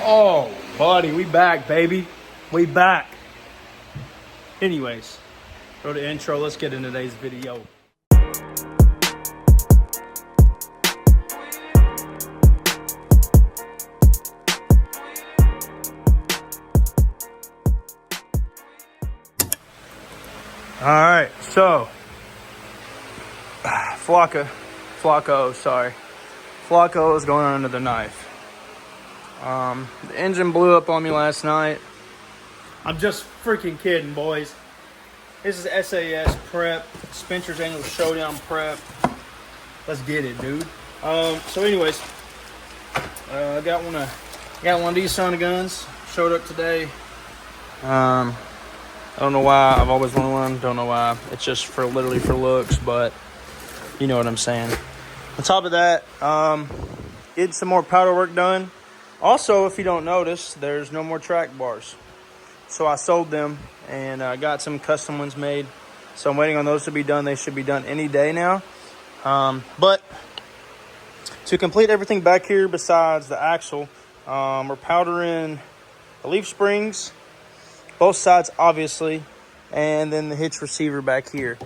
Oh, buddy, we back, baby. We back. Anyways, go to intro. Let's get into today's video. All right, so Flacco is going under the knife. The engine blew up on me last night. I'm just freaking kidding, boys. This is SAS prep, Spencer's Annual Showdown prep. Let's get it, dude. So anyways, I got one of these son of guns. Showed up today. I don't know why. I've always wanted one. Don't know why. It's just literally for looks, but you know what I'm saying. On top of that, get some more powder work done. Also, if you don't notice, there's no more track bars. So I sold them and got some custom ones made. So I'm waiting on those to be done. They should be done any day now. But to complete everything back here besides the axle, we're powdering the leaf springs, both sides obviously, and then the hitch receiver back here.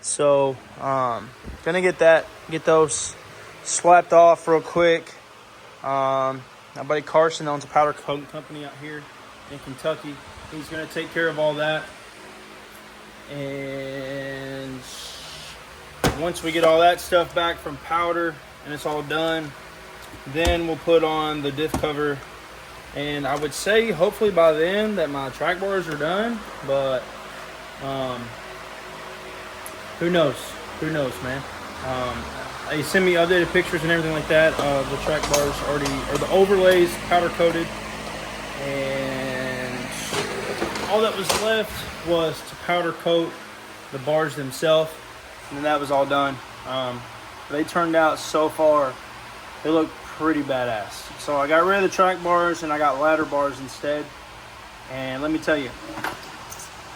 So gonna get those slapped off real quick. My buddy Carson owns a powder coating company out here in Kentucky. He's going to take care of all that. And once we get all that stuff back from powder and it's all done, then we'll put on the diff cover. And I would say hopefully by then that my track bars are done. But who knows? Who knows, man? They send me updated pictures and everything like that of the track bars already, or the overlays powder coated, and all that was left was to powder coat the bars themselves, and then that was all done. They turned out so far, they look pretty badass. So I got rid of the track bars and I got ladder bars instead, and let me tell you,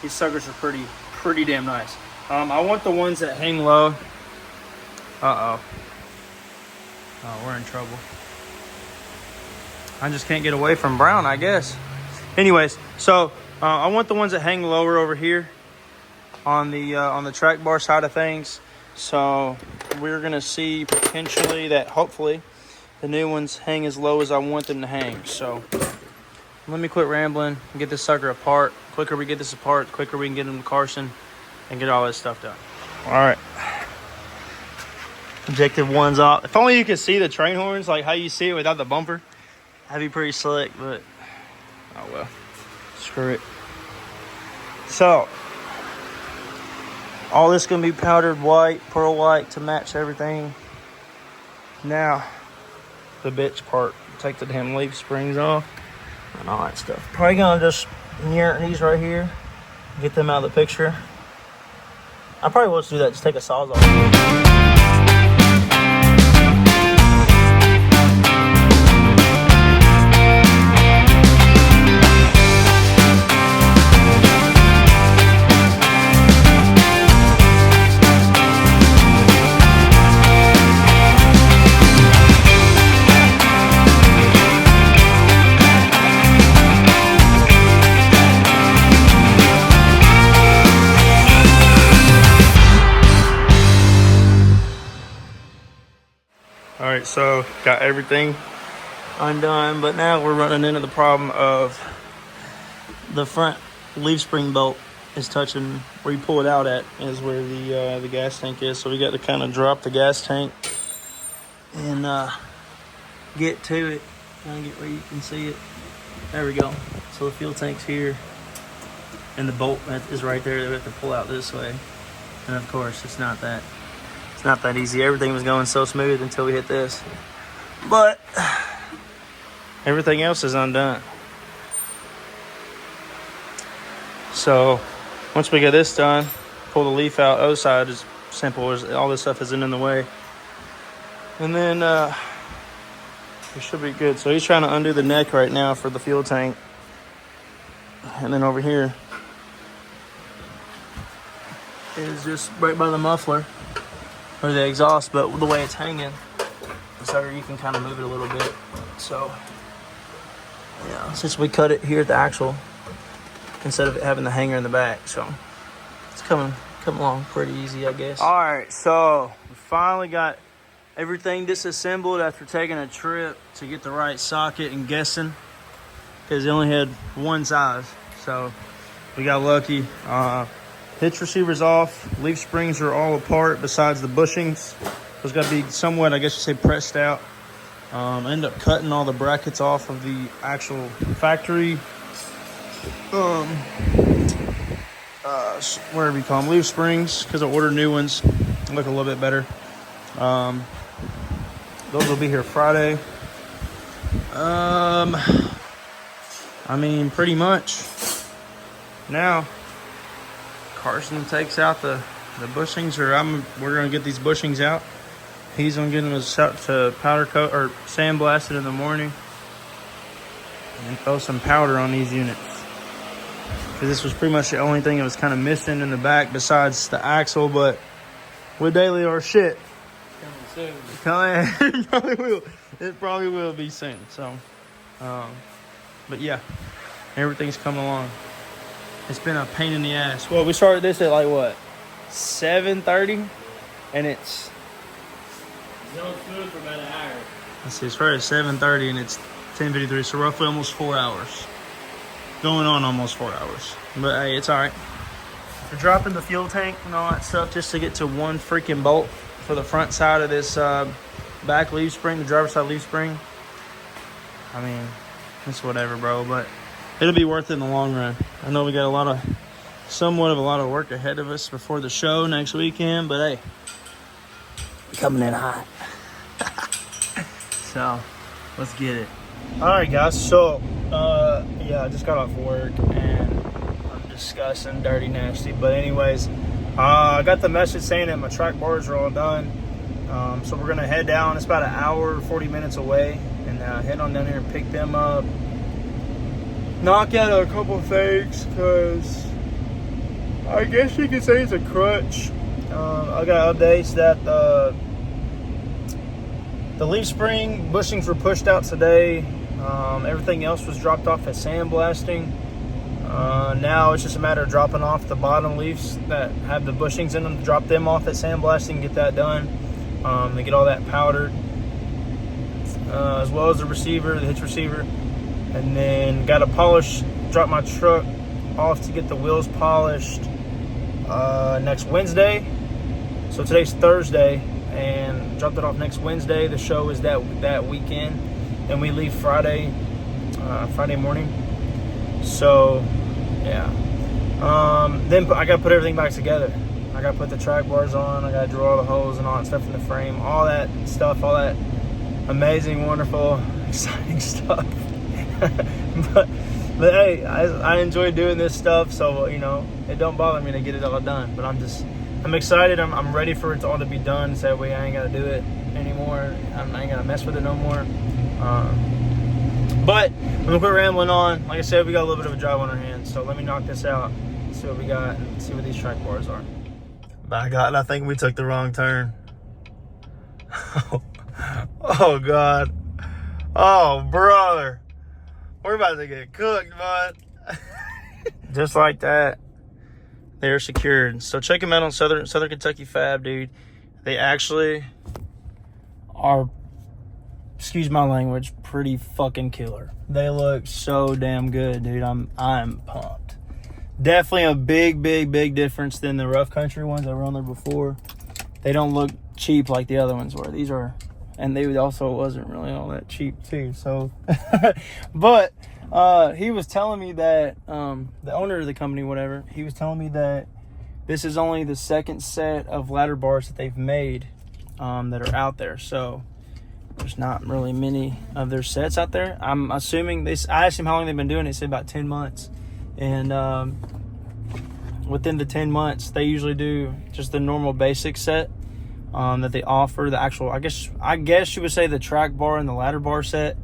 these suckers are pretty damn nice. I want the ones that hang low. Oh, we're in trouble. I just can't get away from brown, I guess. Anyways, so I want the ones that hang lower over here on the track bar side of things. So we're gonna see potentially that hopefully the new ones hang as low as I want them to hang. So let me quit rambling and get this sucker apart. The quicker we get this apart, the quicker we can get them to Carson and get all this stuff done. All right. Objective one's off. If only you could see the train horns like how you see it without the bumper. That'd be pretty slick, but oh well. Screw it. So all this gonna be powdered white, pearl white to match everything. Now the bitch part. Take the damn leaf springs off and all that stuff. Probably gonna just near these right here. Get them out of the picture. I probably will just do that, just take a Sawzall. Alright, so got everything undone, but now we're running into the problem of the front leaf spring bolt is touching where you pull it out at is where the gas tank is. So we got to kind of drop the gas tank and get to it. Kind of get where you can see it. There we go. So the fuel tank's here and the bolt is right there. We have to pull out this way. And of course, it's not that easy. Everything was going so smooth until we hit this. But everything else is undone. So once we get this done, pull the leaf out. Other side is simple. All this stuff isn't in the way. And then we should be good. So he's trying to undo the neck right now for the fuel tank. And then over here is just right by the muffler or the exhaust, but the way it's hanging, so you can kind of move it a little bit. So since we cut it here at the axle instead of having the hanger in the back. So it's coming along pretty easy, I guess. All right, so we finally got everything disassembled after taking a trip to get the right socket and guessing, because they only had one size. So we got lucky. Hitch receiver's off. Leaf springs are all apart besides the bushings. Those got to be somewhat, I guess you say, pressed out. I ended up cutting all the brackets off of the actual factory, whatever you call them, leaf springs, because I ordered new ones. Look a little bit better. Those will be here Friday. I mean, pretty much. Now, Carson takes out the bushings, or we're gonna get these bushings out. He's gonna get them out to powder coat or sandblasted in the morning, and throw some powder on these units. Because this was pretty much the only thing that was kind of missing in the back besides the axle. But with daily or shit, coming soon. It probably will be soon. So, but yeah, everything's coming along. It's been a pain in the ass. Well, we started this at like what, 7:30, and it's no food for about an hour. Let's see, it's right at 7:30 and it's 10:53, so roughly almost 4 hours. Going on almost 4 hours. But hey, it's alright. We're dropping the fuel tank and all that stuff just to get to one freaking bolt for the front side of this back leaf spring, the driver's side leaf spring. I mean, it's whatever, bro, but it'll be worth it in the long run. I know we got somewhat of a lot of work ahead of us before the show next weekend, but hey, coming in hot. So, let's get it. Alright guys, so, yeah, I just got off work and I'm disgusting, dirty, nasty. But anyways, I got the message saying that my track bars are all done. So we're going to head down. It's about an hour, 40 minutes away. And head on down here and pick them up. Knock out a couple of things, because I guess you could say it's a crutch. I got updates that the leaf spring bushings were pushed out today. Everything else was dropped off at sandblasting. Now it's just a matter of dropping off the bottom leaves that have the bushings in them, drop them off at sandblasting, get that done. They get all that powdered, as well as the receiver, the hitch receiver. And then got to drop my truck off to get the wheels polished next Wednesday. So today's Thursday, and dropped it off next Wednesday. The show is that weekend, and we leave Friday morning. So yeah, then I got to put everything back together. I got to put the track bars on. I got to drill all the holes and all that stuff in the frame, all that stuff, all that amazing, wonderful, exciting stuff. but hey, I enjoy doing this stuff, so you know, it don't bother me to get it all done. But I'm excited. I'm ready for it all to be done, so that way I ain't got to do it anymore. I ain't got to mess with it no more. But I'm gonna quit rambling on. Like I said, we got a little bit of a job on our hands, so let me knock this out, see what we got, and see what these track bars are. By God, I think we took the wrong turn. Oh God. Oh brother. We're about to get cooked, bud. Just like that, they're secured. So check them out on Southern Kentucky Fab, dude. They actually are, excuse my language, pretty fucking killer. They look so damn good, dude. I'm pumped. Definitely a big difference than the rough country ones that were on there before. They don't look cheap like the other ones were. These are, and they also wasn't really all that cheap too. So, but he was telling me that the owner of the company, whatever, he was telling me that this is only the second set of ladder bars that they've made that are out there. So there's not really many of their sets out there. I'm assuming this. I asked him how long they've been doing it. He said about 10 months, and within the 10 months, they usually do just the normal basic set that they offer. The actual, I guess you would say the track bar and the ladder bar set.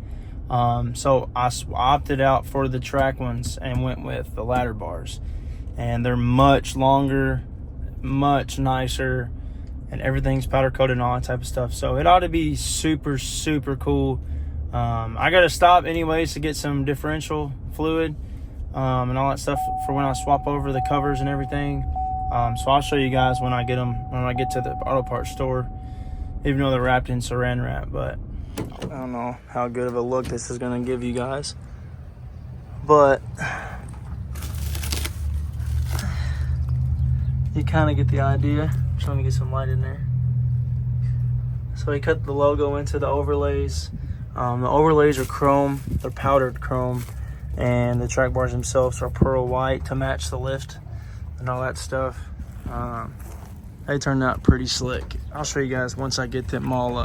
So I opted out for the track ones and went with the ladder bars, and they're much longer, much nicer, and everything's powder coated and all that type of stuff. So it ought to be super cool I got to stop anyways to get some differential fluid and all that stuff for when I swap over the covers and everything. So I'll show you guys when I get to the auto parts store, even though they're wrapped in saran wrap. But I don't know how good of a look this is going to give you guys, but you kind of get the idea. I'm trying to get some light in there. So he cut the logo into the overlays. The overlays are chrome, they're powdered chrome, and the track bars themselves are pearl white to match the lift and all that stuff. They turned out pretty slick. I'll show you guys once I get them all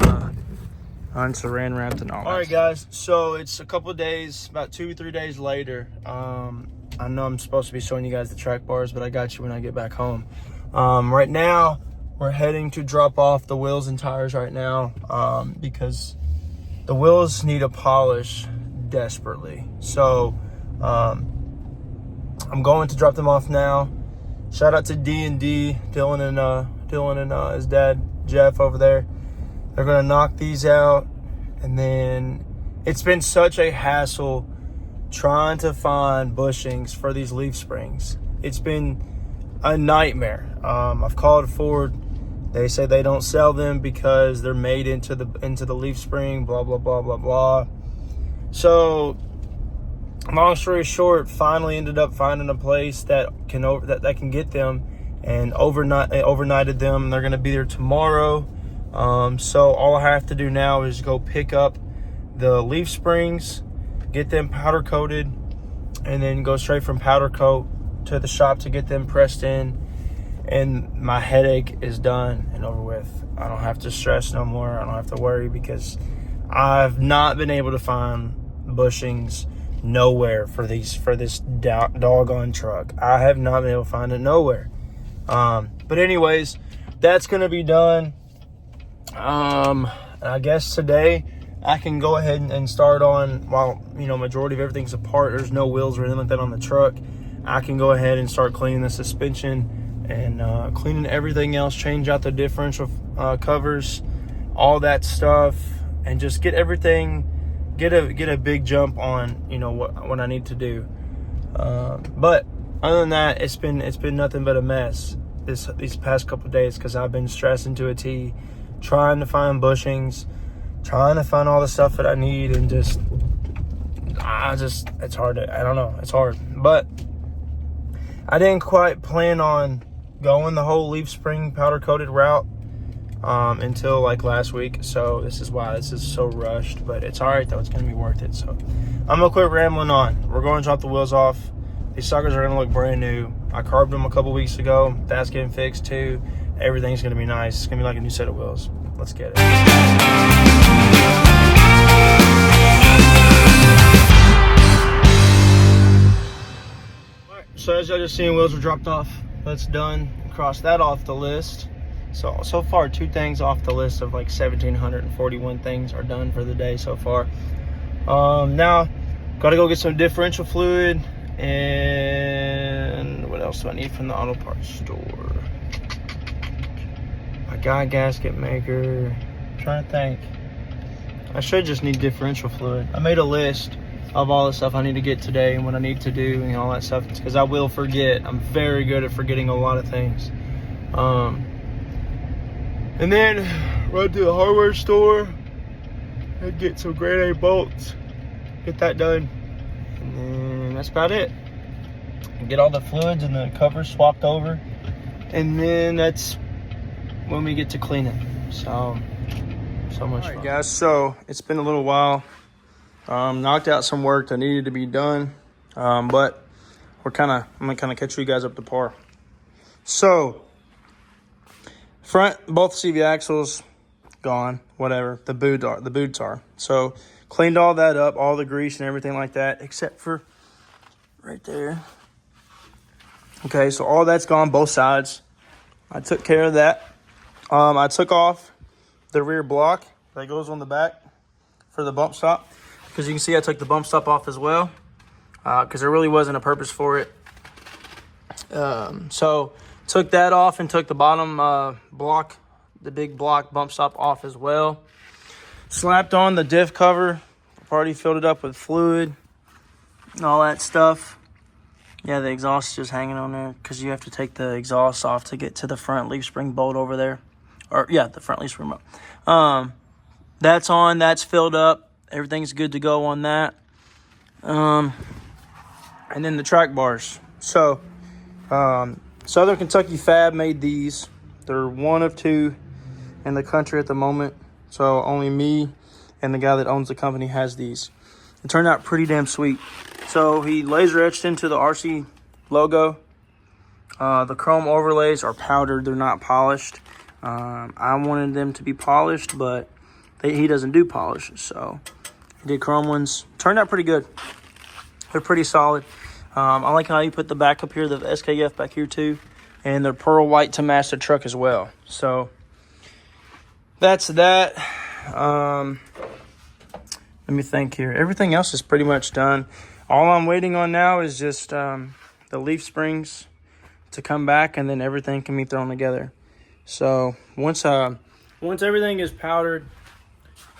saran wrapped and all that. All right, guys, so it's a couple of days, about 2 or 3 days later. I know I'm supposed to be showing you guys the track bars, but I got you when I get back home. Right now, we're heading to drop off the wheels and tires right now because the wheels need a polish desperately. So I'm going to drop them off now. Shout out to D&D, Dylan and his dad, Jeff, over there. They're going to knock these out. And then it's been such a hassle trying to find bushings for these leaf springs. It's been a nightmare. I've called Ford. They say they don't sell them because they're made into the leaf spring, blah, blah, blah, blah, blah. So, long story short, finally ended up finding a place that can get them, and overnighted them. They're going to be there tomorrow. So all I have to do now is go pick up the leaf springs, get them powder coated, and then go straight from powder coat to the shop to get them pressed in. And my headache is done and over with. I don't have to stress no more. I don't have to worry because I've not been able to find bushings nowhere for this doggone truck. I have not been able to find it nowhere. But anyways, that's gonna be done. I guess today I can go ahead and start on, while majority of everything's apart, there's no wheels or anything like that on the truck. I can go ahead and start cleaning the suspension and cleaning everything else, change out the differential covers, all that stuff, and just get everything, get a big jump on what I need to do. But other than that, it's been nothing but a mess these past couple of days because I've been stressing to a T, trying to find bushings, trying to find all the stuff that I need, and it's hard. I don't know, it's hard. But I didn't quite plan on going the whole leaf spring powder coated route until like last week, so this is why this is so rushed. But it's all right though, it's gonna be worth it. So I'm gonna quit rambling on. We're going to drop the wheels off. These suckers are gonna look brand new. I carbed them a couple weeks ago. That's getting fixed too. Everything's gonna be nice. It's gonna be like a new set of wheels. Let's get it. Alright, so as y'all just seen, wheels were dropped off. That's done. Cross that off the list. So far, 2 things off the list of like 1,741 things are done for the day so far. Now, gotta go get some differential fluid, and what else do I need from the auto parts store? I got gasket maker. I'm trying to think. I should just need differential fluid. I made a list of all the stuff I need to get today and what I need to do and all that stuff, because I will forget. I'm very good at forgetting a lot of things. And then run to the hardware store and get some grade A bolts. Get that done. And then that's about it. And get all the fluids and the covers swapped over. And then that's when we get to cleaning. So much fun. All right, guys, so it's been a little while. Knocked out some work that needed to be done. But I'm gonna kind of catch you guys up to par. So front, both CV axles gone, whatever. The boots are. So cleaned all that up, all the grease and everything like that, except for right there. Okay, so all that's gone, both sides. I took care of that. I took off the rear block that goes on the back for the bump stop. Because you can see I took the bump stop off as well. Because there really wasn't a purpose for it. So took that off and took the bottom block, the big block bump stop off as well. Slapped on the diff cover I've already filled it up with fluid and all that stuff. Yeah, the exhaust is just hanging on there because you have to take the exhaust off to get to the front leaf spring bolt over there. Or, yeah, the front leaf spring bolt. That's on. That's filled up. Everything's good to go on that. And then the track bars. So, Southern Kentucky Fab made these. They're one of two in the country at the moment. So only me and the guy that owns the company has these. It turned out pretty damn sweet. So he laser etched into the RC logo. The chrome overlays are powdered. They're not polished. I wanted them to be polished, but he doesn't do polish. So he did chrome ones. Turned out pretty good. They're pretty solid. I like how you put the back up here, the SKF back here too. And they're pearl white to match the truck as well. So that's that. Let me think here. Everything else is pretty much done. All I'm waiting on now is just the leaf springs to come back, and then everything can be thrown together. So once everything is powdered,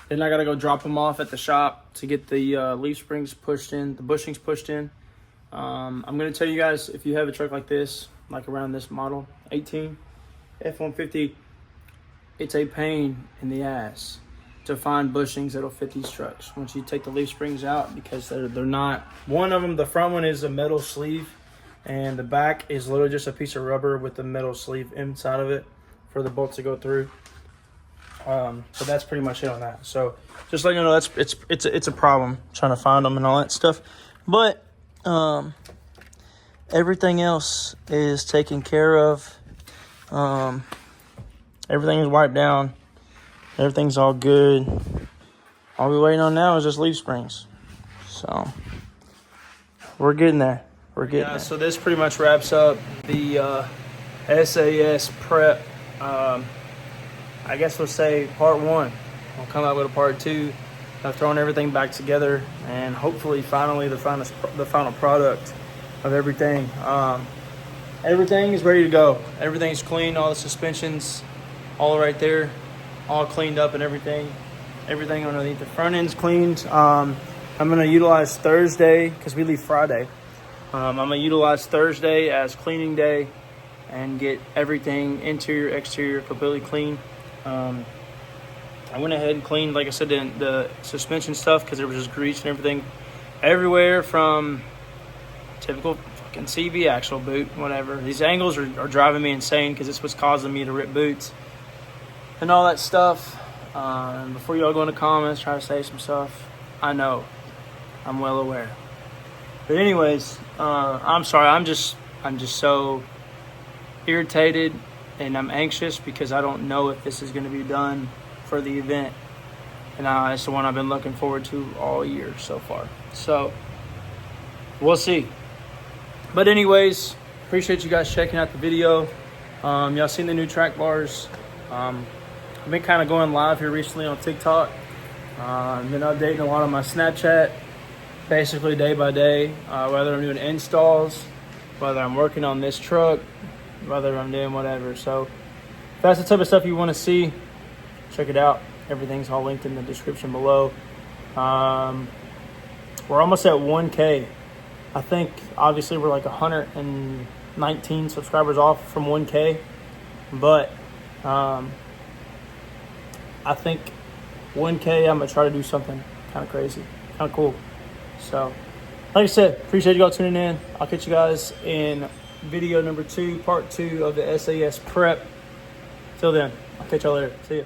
then I gotta go drop them off at the shop to get the leaf springs pushed in, the bushings pushed in. I'm gonna tell you guys, if you have a truck like this, like around this model 18 F-150, it's a pain in the ass to find bushings that'll fit these trucks once you take the leaf springs out, because they're not, one of them, the front one is a metal sleeve and the back is literally just a piece of rubber with the metal sleeve inside of it for the bolts to go through. So that's pretty much it on that. So just letting you know, it's a problem trying to find them and all that stuff, but everything else is taken care of. Everything is wiped down. Everything's all good. All we're waiting on now is just leaf springs. So we're getting there. We're getting there. So this pretty much wraps up the SAS prep. I guess we'll say part one. We'll come out with a part two. I've thrown everything back together, and hopefully finally the final product of everything. Everything is ready to go. Everything's clean. All the suspensions all right there, all cleaned up and everything. Everything underneath the front end's cleaned. I'm gonna utilize Thursday, because we leave Friday. I'm gonna utilize Thursday as cleaning day and get everything, interior, exterior, completely clean. I went ahead and cleaned, like I said, the suspension stuff, because there was just grease and everything everywhere, from typical fucking CB axle boot, whatever. These angles are driving me insane, because it's what's causing me to rip boots and all that stuff. And before y'all go in the comments try to say some stuff, I know, I'm well aware. But anyways, I'm sorry. I'm just so irritated, and I'm anxious because I don't know if this is going to be done for the event. And it's the one I've been looking forward to all year so far. So we'll see. But anyways, appreciate you guys checking out the video. Y'all seen the new track bars. I've been kind of going live here recently on TikTok. I've been updating a lot on my Snapchat, basically day by day, whether I'm doing installs, whether I'm working on this truck, whether I'm doing whatever. So if that's the type of stuff you want to see, check it out. Everything's all linked in the description below. We're almost at 1K. I think obviously we're like 119 subscribers off from 1K, but I think 1K, I'm gonna try to do something kind of crazy, kind of cool. So like I said, appreciate you all tuning in. I'll catch you guys in video number 2, part 2 of the SAS prep. Till then, I'll catch y'all later. See ya.